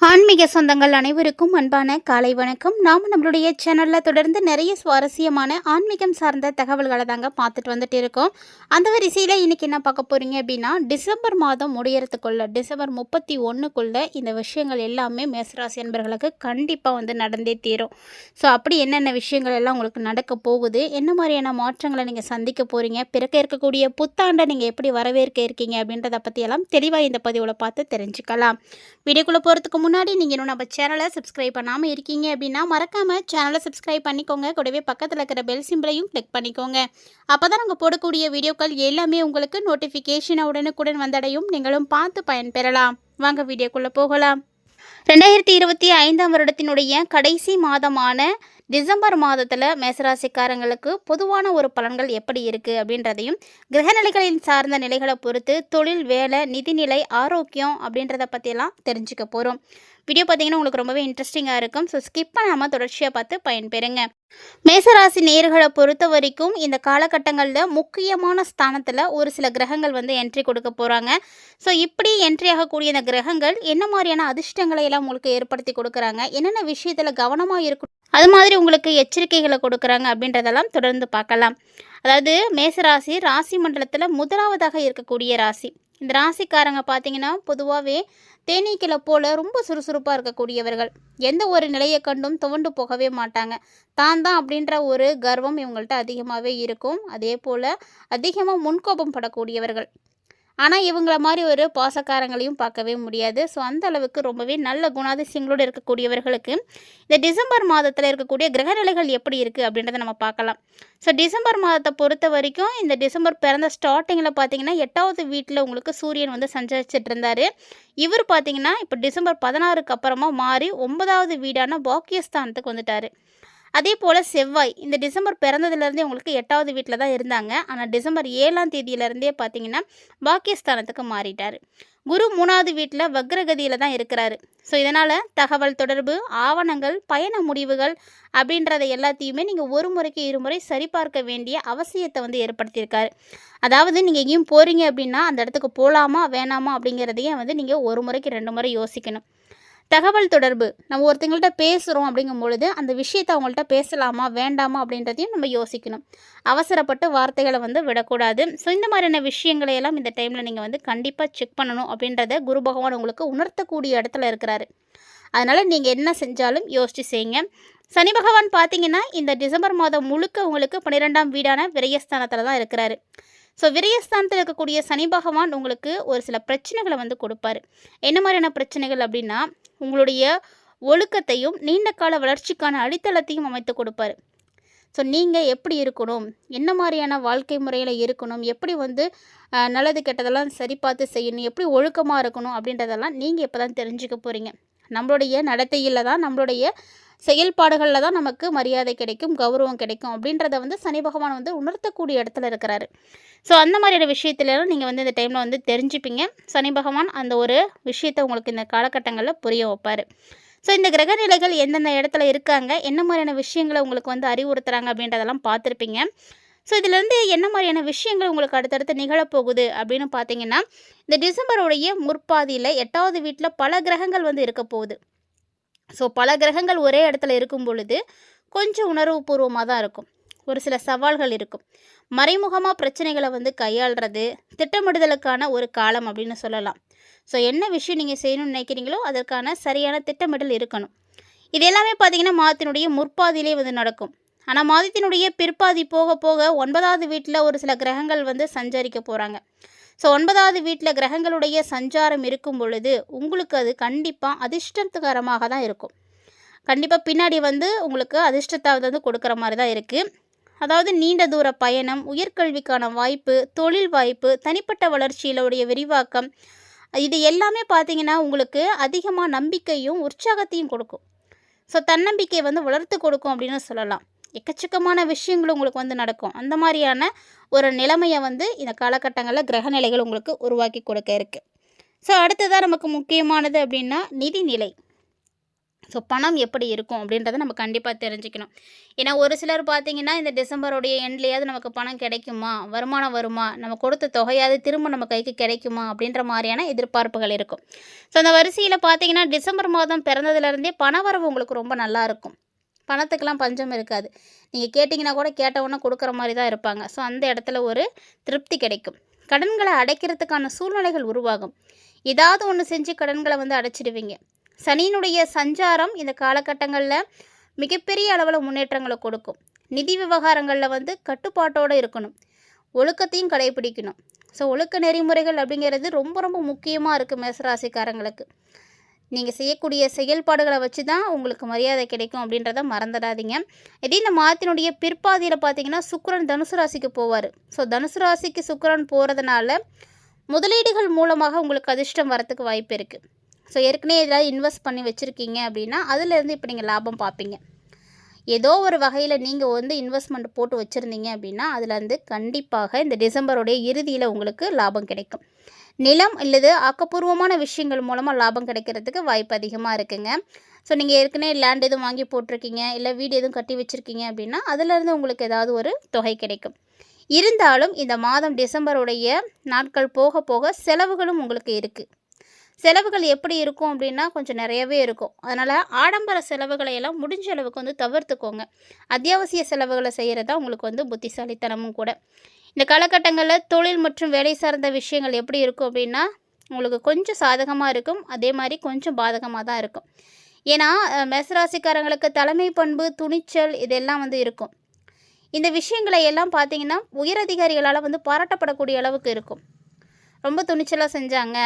ஆன்மீக சொந்தங்கள் அனைவருக்கும் அன்பான காலை வணக்கம். நாம் நம்மளுடைய சேனலில் தொடர்ந்து நிறைய சுவாரஸ்யமான ஆன்மீகம் சார்ந்த தகவல்களை தாங்க பார்த்துட்டு வந்துட்டு இருக்கோம். அந்த வரிசையில் இன்றைக்கி என்ன பார்க்க போகிறீங்க அப்படின்னா, டிசம்பர் மாதம் முடியறதுக்குள்ள டிசம்பர் 31க்குள்ளே இந்த விஷயங்கள் எல்லாமே மேசராசி என்பர்களுக்கு கண்டிப்பாக வந்து நடந்தே தீரும். ஸோ அப்படி என்னென்ன விஷயங்கள் எல்லாம் உங்களுக்கு நடக்க போகுது, என்ன மாதிரியான மாற்றங்களை நீங்கள் சந்திக்க போகிறீங்க, பிறக்க இருக்கக்கூடிய புத்தாண்டை நீங்கள் எப்படி வரவேற்க இருக்கீங்க அப்படின்றத பற்றியெல்லாம் தெளிவாக இந்த பதிவில் பார்த்து தெரிஞ்சுக்கலாம். வீடியோக்குள்ளே போகிறதுக்கு முன்னாடி நீங்கள் இன்னும் நம்ம சேனலை சப்ஸ்கிரைப் பண்ணாமல் இருக்கீங்க அப்படின்னா மறக்காமல் சேனலை சப்ஸ்கிரைப் பண்ணிக்கோங்க. கூடவே பக்கத்தில் இருக்கிற பெல் சிம்பிளையும் கிளிக் பண்ணிக்கோங்க. அப்போ தான் நாங்கள் போடக்கூடிய வீடியோக்கள் எல்லாமே உங்களுக்கு நோட்டிஃபிகேஷனை உடனுக்குடன் வந்தடையும். நீங்களும் பார்த்து பயன்பெறலாம். வாங்க வீடியோக்குள்ளே போகலாம். 2025 வருடத்தினுடைய கடைசி மாதமான டிசம்பர் மாதத்தில் மேசராசிக்காரங்களுக்கு பொதுவான ஒரு பலன்கள் எப்படி இருக்குது அப்படின்றதையும், கிரகநிலைகளின் சார்ந்த நிலைகளை பொறுத்து தொழில், வேலை, நிதிநிலை, ஆரோக்கியம் அப்படின்றத பற்றியெல்லாம் தெரிஞ்சுக்க போகிறோம். வீடியோ பார்த்தீங்கன்னா உங்களுக்கு ரொம்பவே இன்ட்ரெஸ்டிங்காக இருக்கும். ஸோ ஸ்கிப் பண்ணாமல் தொடர்ச்சியாக பார்த்து பயன்பெறுங்க. மேசராசி நேயர்களை பொறுத்த வரைக்கும் இந்த காலகட்டங்களில் முக்கியமான ஸ்தானத்தில் ஒரு சில கிரகங்கள் வந்து என்ட்ரி கொடுக்க போகிறாங்க. ஸோ இப்படி என்ட்ரி ஆகக்கூடிய இந்த கிரகங்கள் என்ன மாதிரியான அதிர்ஷ்டங்களை எல்லாம் உங்களுக்கு ஏற்படுத்தி கொடுக்குறாங்க, என்னென்ன விஷயத்தில் கவனமாக இருக்கணும், அது மாதிரி உங்களுக்கு எச்சரிக்கைகளை கொடுக்குறாங்க அப்படின்றதெல்லாம் தொடர்ந்து பார்க்கலாம். அதாவது மேசராசி ராசி மண்டலத்தில் முதலாவதாக இருக்கக்கூடிய ராசி. இந்த ராசிக்காரங்க பார்த்தீங்கன்னா பொதுவாகவே தேனீக்களை போல ரொம்ப சுறுசுறுப்பாக இருக்கக்கூடியவர்கள். எந்த ஒரு நிலையை கண்டும் துவண்டு போகவே மாட்டாங்க. தான் அப்படின்ற ஒரு கர்வம் இவங்கள்ட்ட அதிகமாகவே இருக்கும். அதே போல் அதிகமாக முன்கோபம் படக்கூடியவர்கள். ஆனால் இவங்கள மாதிரி ஒரு பாசக்காரங்களையும் பார்க்கவே முடியாது. ஸோ அந்த அளவுக்கு ரொம்பவே நல்ல குணாதிசயங்களோடு இருக்கக்கூடியவர்களுக்கு இந்த டிசம்பர் மாதத்தில் இருக்கக்கூடிய கிரகநிலைகள் எப்படி இருக்குது அப்படின்றத நம்ம பார்க்கலாம். ஸோ டிசம்பர் மாதத்தை பொறுத்த வரைக்கும் இந்த டிசம்பர் பிறந்த ஸ்டார்டிங்கில் பார்த்தீங்கன்னா 8வது வீட்டில் உங்களுக்கு சூரியன் வந்து சஞ்சரிச்சிட்டு இருந்தார். இவர் பார்த்தீங்கன்னா இப்போ டிசம்பர் 16க்கு அப்புறமா மாறி 9வது வீடான பாக்கியஸ்தானத்துக்கு வந்துட்டார். அதே போல் செவ்வாய் இந்த டிசம்பர் பிறந்ததுலேருந்தே உங்களுக்கு 8வது வீட்டில் தான் இருந்தாங்க. ஆனால் டிசம்பர் 7ஆம் தேதியிலேருந்தே பார்த்தீங்கன்னா பாக்கியஸ்தானத்துக்கு மாறிட்டார். குரு 3வது வீட்டில் வக்ரகதியில் தான் இருக்கிறாரு. ஸோ இதனால் தகவல் தொடர்பு, ஆவணங்கள், பயண முடிவுகள் அப்படின்றத எல்லாத்தையுமே நீங்கள் ஒரு முறைக்கு இருமுறை சரிபார்க்க வேண்டிய அவசியத்தை வந்து ஏற்படுத்தியிருக்காரு. அதாவது நீங்கள் எங்கேயும் போகிறீங்க அப்படின்னா அந்த இடத்துக்கு போகலாமா வேணாமா அப்படிங்கிறதையும் வந்து நீங்கள் ஒரு முறைக்கு 2 முறை யோசிக்கணும். தகவல் தொடர்பு, நம்ம ஒருத்தங்கள்ட்ட பேசுகிறோம் அப்படிங்கும் பொழுது அந்த விஷயத்தை அவங்கள்ட்ட பேசலாமா வேண்டாமா அப்படின்றதையும் நம்ம யோசிக்கணும். அவசரப்பட்டு வார்த்தைகளை வந்து விடக்கூடாது. ஸோ இந்த மாதிரியான விஷயங்களையெல்லாம் இந்த டைமில் நீங்கள் வந்து கண்டிப்பாக செக் பண்ணணும் அப்படின்றத குரு பகவான் உங்களுக்கு உணர்த்தக்கூடிய இடத்துல இருக்கிறாரு. அதனால் நீங்கள் என்ன செஞ்சாலும் யோசித்து செய்யுங்க. சனி பகவான் பார்த்தீங்கன்னா இந்த டிசம்பர் மாதம் முழுக்க உங்களுக்கு 12ஆம் வீடான விரயஸ்தானத்தில் தான் இருக்கிறாரு. ஸோ விரயஸ்தானத்தில் இருக்கக்கூடிய சனி பகவான் உங்களுக்கு ஒரு சில பிரச்சனைகளை வந்து கொடுப்பாரு. என்ன மாதிரியான பிரச்சனைகள் அப்படின்னா, உங்களுடைய ஒழுக்கத்தையும் நீண்ட கால வளர்ச்சிக்கான அடித்தளத்தையும் அமைத்து கொடுப்பாரு. ஸோ நீங்கள் எப்படி இருக்கணும், என்ன மாதிரியான வாழ்க்கை முறையில் இருக்கணும், எப்படி வந்து நல்லது கெட்டதெல்லாம் சரி பார்த்து செய்யணும், எப்படி ஒழுக்கமாக இருக்கணும் அப்படின்றதெல்லாம் நீங்கள் இப்போ தான் தெரிஞ்சுக்க போகிறீங்க. நம்மளுடைய நடத்தையில் தான், நம்மளுடைய செயல்பாடுகளில் தான் நமக்கு மரியாதை கிடைக்கும், கௌரவம் கிடைக்கும் அப்படின்றத வந்து சனி பகவான் வந்து உணர்த்தக்கூடிய இடத்துல இருக்கிறாரு. ஸோ அந்த மாதிரியான விஷயத்துலலாம் நீங்கள் வந்து இந்த டைமில் வந்து தெரிஞ்சுப்பீங்க. சனி பகவான் அந்த ஒரு விஷயத்தை உங்களுக்கு இந்த காலகட்டங்களில் புரிய வைப்பார். ஸோ இந்த கிரகநிலைகள் எந்தெந்த இடத்துல இருக்காங்க, என்ன மாதிரியான விஷயங்களை உங்களுக்கு வந்து அறிவுறுத்துகிறாங்க அப்படின்றதெல்லாம் பார்த்துருப்பீங்க. ஸோ இதிலேருந்து என்ன மாதிரியான விஷயங்கள் உங்களுக்கு அடுத்தடுத்து நிகழப்போகுது அப்படின்னு பார்த்தீங்கன்னா, இந்த டிசம்பருடைய முற்பாதியில் 8வது வீட்டில் பல கிரகங்கள் வந்து இருக்க போகுது. ஸோ பல கிரகங்கள் ஒரே இடத்துல இருக்கும் பொழுது கொஞ்சம் உணர்வுபூர்வமாக தான் இருக்கும். ஒரு சில சவால்கள் இருக்கும். மறைமுகமாக பிரச்சனைகளை வந்து கையாளுறது திட்டமிடுதலுக்கான ஒரு காலம் அப்படின்னு சொல்லலாம். ஸோ என்ன விஷயம் நீங்கள் செய்யணும்னு நினைக்கிறீங்களோ அதற்கான சரியான திட்டமிடல் இருக்கணும். இது எல்லாமே பார்த்தீங்கன்னா மாதத்தினுடைய முற்பாதியிலே வந்து நடக்கும். ஆனால் மாதத்தினுடைய பிற்பாதி போக போக 9வது வீட்டில் ஒரு சில கிரகங்கள் வந்து சஞ்சரிக்க போகிறாங்க. ஸோ 9வது வீட்டில் கிரகங்களுடைய சஞ்சாரம் இருக்கும் பொழுது உங்களுக்கு அது கண்டிப்பாக அதிர்ஷ்டகரமாக தான் இருக்கும். கண்டிப்பாக பின்னாடி வந்து உங்களுக்கு அதிர்ஷ்டத்தை வந்து கொடுக்குற மாதிரி தான் இருக்குது. அதாவது நீண்ட தூர பயணம், உயர்கல்விக்கான வாய்ப்பு, தொழில் வாய்ப்பு, தனிப்பட்ட வளர்ச்சியிலுடைய விரிவாக்கம், இது எல்லாமே பார்த்தீங்கன்னா உங்களுக்கு அதிகமாக நம்பிக்கையும் உற்சாகத்தையும் கொடுக்கும். ஸோ தன்னம்பிக்கையை வந்து வளர்த்து கொடுக்கும் அப்படின்னு சொல்லலாம். எக்கச்சக்கமான விஷயங்கள் உங்களுக்கு வந்து நடக்கும். அந்த மாதிரியான ஒரு நிலைமையை வந்து இந்த காலகட்டங்களில் கிரகநிலைகள் உங்களுக்கு உருவாக்கி கொடுக்க இருக்குது. ஸோ அடுத்ததாக நமக்கு முக்கியமானது அப்படின்னா நிதிநிலை. ஸோ பணம் எப்படி இருக்கும் அப்படின்றத நம்ம கண்டிப்பாக தெரிஞ்சுக்கணும். ஏன்னா ஒரு சிலர் பார்த்தீங்கன்னா, இந்த டிசம்பருடைய எண்ட்லேயாவது நமக்கு பணம் கிடைக்குமா? வருமானம் வருமா? நம்ம கொடுத்த தொகையாவது திரும்ப நம்ம கைக்கு கிடைக்குமா? அப்படின்ற மாதிரியான எதிர்பார்ப்புகள் இருக்கும். ஸோ அந்த வரிசையில் பார்த்தீங்கன்னா, டிசம்பர் மாதம் பிறந்ததுலேருந்தே பணவரவு உங்களுக்கு ரொம்ப நல்லாயிருக்கும். பணத்துக்கெல்லாம் பஞ்சம் இருக்காது. நீங்கள் கேட்டிங்கன்னா கூட கேட்டவுடனே கொடுக்குற மாதிரி தான் இருப்பாங்க. ஸோ அந்த இடத்துல ஒரு திருப்தி கிடைக்கும். கடன்களை அடைக்கிறதுக்கான சூழ்நிலைகள் உருவாகும். ஏதாவது ஒன்று செஞ்சு கடன்களை வந்து அடைச்சிடுவீங்க. சனியினுடைய சஞ்சாரம் இந்த காலகட்டங்களில் மிகப்பெரிய அளவில் முன்னேற்றங்களை கொடுக்கும். நிதி விவகாரங்களில் வந்து கட்டுப்பாட்டோடு இருக்கணும். ஒழுக்கத்தையும் கடைபிடிக்கணும். ஸோ ஒழுக்க நெறிமுறைகள் அப்படிங்கிறது ரொம்ப ரொம்ப முக்கியமாக இருக்குது மேசராசிக்காரங்களுக்கு. நீங்கள் செய்யக்கூடிய செயல்பாடுகளை வச்சு தான் உங்களுக்கு மரியாதை கிடைக்கும் அப்படின்றத மறந்துடாதீங்க. இதே இந்த மாதத்தினுடைய பிற்பாதியில் பார்த்தீங்கன்னா சுக்கிரன் தனுசு ராசிக்கு போவார். ஸோ தனுசு ராசிக்கு சுக்கிரன் போகிறதுனால முதலீடுகள் மூலமாக உங்களுக்கு அதிர்ஷ்டம் வரத்துக்கு வாய்ப்பு இருக்குது. ஸோ ஏற்கனவே ஏதாவது இன்வெஸ்ட் பண்ணி வச்சுருக்கீங்க அப்படின்னா அதுலேருந்து இப்போ நீங்கள் லாபம் பார்ப்பீங்க. ஏதோ ஒரு வகையில் நீங்கள் வந்து இன்வெஸ்ட்மெண்ட் போட்டு வச்சுருந்தீங்க அப்படின்னா அதுலேருந்து கண்டிப்பாக இந்த டிசம்பருடைய இறுதியில் உங்களுக்கு லாபம் கிடைக்கும். நிலம் இல்லது ஆக்கப்பூர்வமான விஷயங்கள் மூலமாக லாபம் கிடைக்கிறதுக்கு வாய்ப்பு அதிகமாக இருக்குங்க. ஸோ நீங்கள் ஏற்கனவே லேண்ட் எதுவும் வாங்கி போட்டிருக்கீங்க, இல்லை வீடு எதுவும் கட்டி வச்சுருக்கீங்க அப்படின்னா அதுலேருந்து உங்களுக்கு ஏதாவது ஒரு தொகை கிடைக்கும். இருந்தாலும் இந்த மாதம் டிசம்பருடைய நாட்கள் போக போக செலவுகளும் உங்களுக்கு இருக்குது. செலவுகள் எப்படி இருக்கும் அப்படின்னா கொஞ்சம் நிறையவே இருக்கும். அதனால் ஆடம்பர செலவுகளை எல்லாம் முடிஞ்ச அளவுக்கு வந்து தவிர்த்துக்கோங்க. அத்தியாவசிய செலவுகளை செய்கிறது தான் உங்களுக்கு வந்து புத்திசாலித்தனமும் கூட. இந்த காலகட்டங்களில் தொழில் மற்றும் வேலை சார்ந்த விஷயங்கள் எப்படி இருக்கும் அப்படின்னா உங்களுக்கு கொஞ்சம் சாதகமாக இருக்கும், அதே மாதிரி கொஞ்சம் பாதகமாக தான் இருக்கும். ஏன்னா மேசராசிக்காரங்களுக்கு தலைமை பண்பு, துணிச்சல் இதெல்லாம் வந்து இருக்கும். இந்த விஷயங்களை எல்லாம் பார்த்தீங்கன்னா உயரதிகாரிகளால் வந்து பாராட்டப்படக்கூடிய அளவுக்கு இருக்கும். ரொம்ப துணிச்சலாக செஞ்சாங்க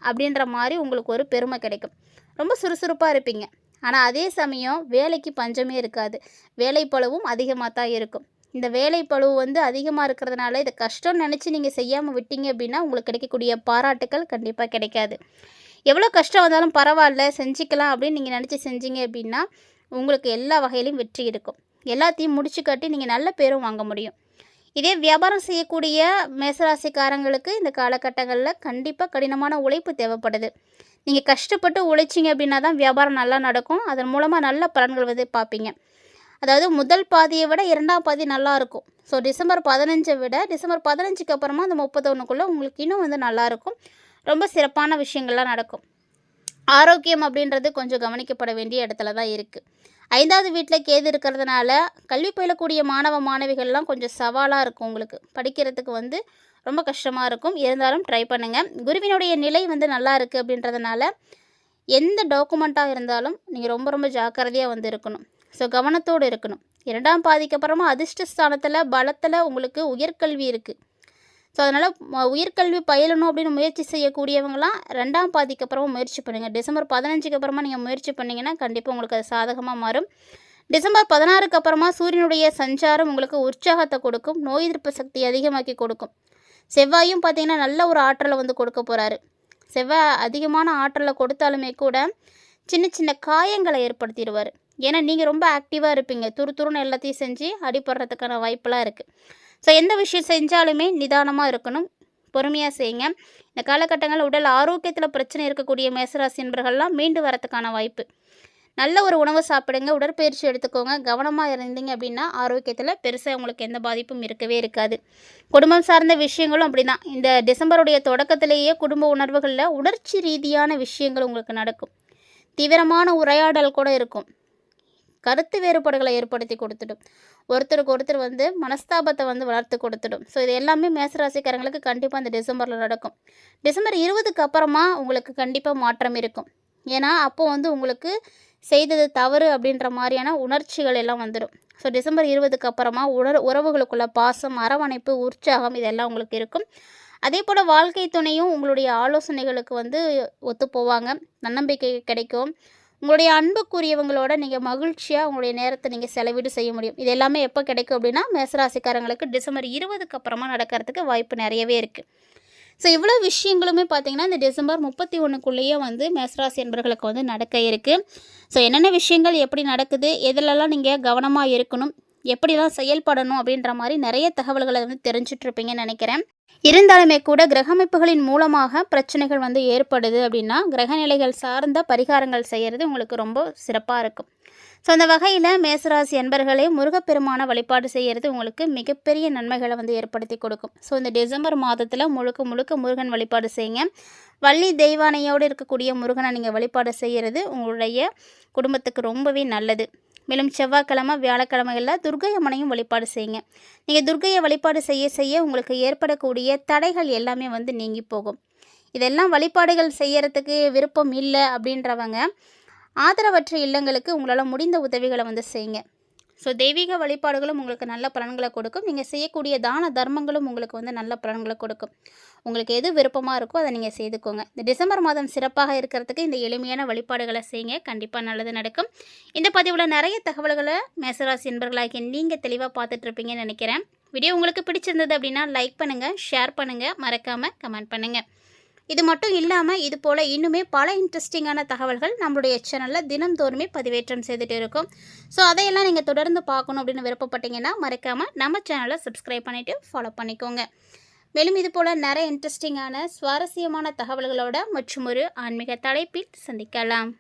அப்படின்ற மாதிரி உங்களுக்கு ஒரு பெருமை கிடைக்கும். ரொம்ப சுறுசுறுப்பாக இருப்பீங்க. ஆனால் அதே சமயம் வேலைக்கு பஞ்சமே இருக்காது. வேலைப்பளுவும் அதிகமாக தான் இருக்கும். இந்த வேலைப்பளுவு வந்து அதிகமாக இருக்கிறதுனால இதை கஷ்டம்னு நினச்சி நீங்கள் செய்யாமல் விட்டீங்க அப்படின்னா உங்களுக்கு கிடைக்கக்கூடிய பாராட்டுக்கள் கண்டிப்பாக கிடைக்காது. எவ்வளோ கஷ்டம் வந்தாலும் பரவாயில்ல செஞ்சுக்கலாம் அப்படின்னு நீங்கள் நினச்சி செஞ்சீங்க அப்படின்னா உங்களுக்கு எல்லா வகையிலையும் வெற்றி இருக்கும். எல்லாத்தையும் முடிச்சு காட்டி நீங்கள் நல்ல பேரும் வாங்க முடியும். இதே வியாபாரம் செய்யக்கூடிய மேசராசிக்காரங்களுக்கு இந்த காலகட்டங்களில் கண்டிப்பாக கடினமான உழைப்பு தேவைப்படுது. நீங்கள் கஷ்டப்பட்டு உழைச்சிங்க அப்படின்னா தான் வியாபாரம் நல்லா நடக்கும். அதன் மூலமாக நல்ல பலன்கள் வந்து பார்ப்பீங்க. அதாவது முதல் பாதியை விட 2ஆம் பாதி நல்லாயிருக்கும். ஸோ டிசம்பர் 15 விட டிசம்பர் 15க்கு அப்புறமா அந்த 31க்குள்ளே உங்களுக்கு இன்னும் வந்து நல்லாயிருக்கும். ரொம்ப சிறப்பான விஷயங்கள்லாம் நடக்கும். ஆரோக்கியம் அப்படின்றது கொஞ்சம் கவனிக்கப்பட வேண்டிய இடத்துல தான் இருக்குது. 5வது வீட்டில் கேது இருக்கிறதுனால கல்வி பயிலக்கூடிய மாணவ மாணவிகள்லாம் கொஞ்சம் சவாலாக இருக்கும். உங்களுக்கு படிக்கிறதுக்கு வந்து ரொம்ப கஷ்டமாக இருக்கும். இருந்தாலும் ட்ரை பண்ணுங்கள். குருவினுடைய நிலை வந்து நல்லா இருக்குது அப்படின்றதுனால எந்த டாக்குமெண்ட்டாக இருந்தாலும் நீங்கள் ரொம்ப ரொம்ப ஜாக்கிரதையாக வந்து இருக்கணும். ஸோ கவனத்தோடு இருக்கணும். 2ஆம் பாதிக்கு அப்புறமா அதிர்ஷ்டஸ்தானத்தில் பலத்தில் உங்களுக்கு உயர்கல்வி இருக்குது. ஸோ அதனால் உயர்கல்வி பயிலணும் அப்படின்னு முயற்சி செய்யக்கூடியவங்களாம் 2ஆம் பாதிக்கு அப்புறமா முயற்சி பண்ணுங்கள். டிசம்பர் 15க்கு அப்புறமா நீங்கள் முயற்சி பண்ணிங்கன்னா கண்டிப்பாக உங்களுக்கு அது சாதகமாக மாறும். டிசம்பர் 16க்கு அப்புறமா சூரியனுடைய சஞ்சாரம் உங்களுக்கு உற்சாகத்தை கொடுக்கும். நோய் எதிர்ப்பு சக்தி அதிகமாக்கி கொடுக்கும். செவ்வாயும் பார்த்திங்கன்னா நல்ல ஒரு ஆற்றலை வந்து கொடுக்க போகிறாரு. செவ்வாய் அதிகமான ஆற்றலை கொடுத்தாலுமே கூட சின்ன சின்ன காயங்களை ஏற்படுத்திடுவார். ஏன்னா நீங்கள் ரொம்ப ஆக்டிவாக இருப்பீங்க. துருன்னு எல்லாத்தையும் செஞ்சு அடிபடுறதுக்கான வாய்ப்பெல்லாம் இருக்குது. ஸோ எந்த விஷயம் செஞ்சாலுமே நிதானமாக இருக்கணும், பொறுமையாக செய்யுங்க. இந்த காலகட்டங்களில் உடல் ஆரோக்கியத்தில் பிரச்சனை இருக்கக்கூடிய மேசராசி என்பர்கள்லாம் மீண்டு வரத்துக்கான வாய்ப்பு. நல்ல ஒரு உணவு சாப்பிடுங்க, உடற்பயிற்சி எடுத்துக்கோங்க. கவனமாக இருந்தீங்க அப்படின்னா ஆரோக்கியத்தில் பெருசாக உங்களுக்கு எந்த பாதிப்பும் இருக்கவே இருக்காது. குடும்பம் சார்ந்த விஷயங்களும் அப்படி தான். இந்த டிசம்பருடைய தொடக்கத்திலேயே குடும்ப உணர்வுகளில் உணர்ச்சி ரீதியான விஷயங்கள் உங்களுக்கு நடக்கும். தீவிரமான உரையாடல் கூட இருக்கும். கருத்து வேறுபாடுகளை ஏற்படுத்தி கொடுத்துடும். ஒருத்தருக்கு ஒருத்தர் வந்து மனஸ்தாபத்தை வந்து வளர்த்து கொடுத்துடும். ஸோ இது எல்லாமே மேசராசிக்காரங்களுக்கு கண்டிப்பாக இந்த டிசம்பரில் நடக்கும். டிசம்பர் 20க்கு அப்புறமா உங்களுக்கு கண்டிப்பாக மாற்றம் இருக்கும். ஏன்னா அப்போது வந்து உங்களுக்கு செய்தது தவறு அப்படின்ற மாதிரியான உணர்ச்சிகள் எல்லாம் வந்துடும். ஸோ டிசம்பர் 20க்கு அப்புறமா உறவுகளுக்குள்ள பாசம், அரவணைப்பு, உற்சாகம் இதெல்லாம் உங்களுக்கு இருக்கும். அதே போல் வாழ்க்கை துணையும் உங்களுடைய ஆலோசனைகளுக்கு வந்து ஒத்து போவாங்க. நன்னம்பிக்கை கிடைக்கும். உங்களுடைய அன்புக்குரியவங்களோட நீங்கள் மகிழ்ச்சியாக உங்களுடைய நேரத்தை நீங்கள் செலவீடு செய்ய முடியும். இது எல்லாமே எப்போ கிடைக்கும் அப்படின்னா மேசராசிக்காரங்களுக்கு டிசம்பர் 20க்கு அப்புறமா நடக்கிறதுக்கு வாய்ப்பு நிறையவே இருக்குது. ஸோ இவ்வளோ விஷயங்களுமே பார்த்திங்கன்னா இந்த டிசம்பர் 31க்குள்ளேயே வந்து மேசராசி என்பர்களுக்கு வந்து நடக்க இருக்குது. ஸோ என்னென்ன விஷயங்கள் எப்படி நடக்குது, எதிலெல்லாம் நீங்கள் கவனமாக இருக்கணும், எப்படிலாம் செயல்படணும் அப்படின்ற மாதிரி நிறைய தகவல்களை வந்து தெரிஞ்சிட்ருப்பீங்கன்னு நினைக்கிறேன். இருந்தாலுமே கூட கிரக அமைப்புகளின் மூலமாக பிரச்சனைகள் வந்து ஏற்படுது அப்படின்னா கிரகநிலைகள் சார்ந்த பரிகாரங்கள் செய்கிறது உங்களுக்கு ரொம்ப சிறப்பாக இருக்கும். ஸோ அந்த வகையில் மேசராசி அன்பர்களே முருகப்பெருமான வழிபாடு செய்கிறது உங்களுக்கு மிகப்பெரிய நன்மைகளை வந்து ஏற்படுத்தி கொடுக்கும். ஸோ இந்த டிசம்பர் மாதத்தில் முழுக்க முழுக்க முருகன் வழிபாடு செய்யுங்க. வள்ளி தெய்வானையோடு இருக்கக்கூடிய முருகனை நீங்கள் வழிபாடு செய்கிறது உங்களுடைய குடும்பத்துக்கு ரொம்பவே நல்லது. மேலும் செவ்வாய்க்கிழமை வியாழக்கிழமைகளில் துர்க்கை அம்மனையும் வழிபாடு செய்யுங்க. நீங்கள் துர்க்கையை வழிபாடு செய்ய செய்ய உங்களுக்கு ஏற்படக்கூடிய தடைகள் எல்லாமே வந்து நீங்கி போகும். இதெல்லாம் வழிபாடுகள் செய்யறதுக்கு விருப்பம் இல்லை அப்படின்றவங்க ஆதரவற்ற இல்லங்களுக்கு உங்களால் முடிந்த உதவிகளை வந்து செய்யுங்க. ஸோ தெய்வீக வழிபாடுகளும் உங்களுக்கு நல்ல பலன்களை கொடுக்கும். நீங்கள் செய்யக்கூடிய தான தர்மங்களும் உங்களுக்கு வந்து நல்ல பலன்களை கொடுக்கும். உங்களுக்கு எது விருப்பமாக இருக்கோ அதை நீங்கள் செய்துக்கோங்க. இந்த டிசம்பர் மாதம் சிறப்பாக இருக்கிறதுக்கு இந்த எளிமையான வழிபாடுகளை செய்யுங்க. கண்டிப்பாக நல்லது நடக்கும். இந்த பதிவில் நிறைய தகவல்களை மேசராசி என்பர்களாகிய நீங்கள் தெளிவாக பார்த்துட்ருப்பீங்கன்னு நினைக்கிறேன். வீடியோ உங்களுக்கு பிடிச்சிருந்தது அப்படின்னா லைக் பண்ணுங்கள், ஷேர் பண்ணுங்கள், மறக்காமல் கமெண்ட் பண்ணுங்கள். இது மட்டும் இல்லாமல் இது போல் இன்னுமே பல இன்ட்ரெஸ்டிங்கான தகவல்கள் நம்மளுடைய சேனலில் தினந்தோறுமே பதிவேற்றம் செய்துட்டு இருக்கும். ஸோ அதையெல்லாம் நீங்கள் தொடர்ந்து பார்க்கணும் அப்படின்னு விருப்பப்பட்டீங்கன்னா மறக்காமல் நம்ம சேனலை சப்ஸ்கிரைப் பண்ணிவிட்டு ஃபாலோ பண்ணிக்கோங்க. மேலும் இது போல் நிறைய இன்ட்ரெஸ்டிங்கான சுவாரஸ்யமான தகவல்களோட மற்றும் ஒரு ஆன்மீக தலைப்பில் சந்திக்கலாம்.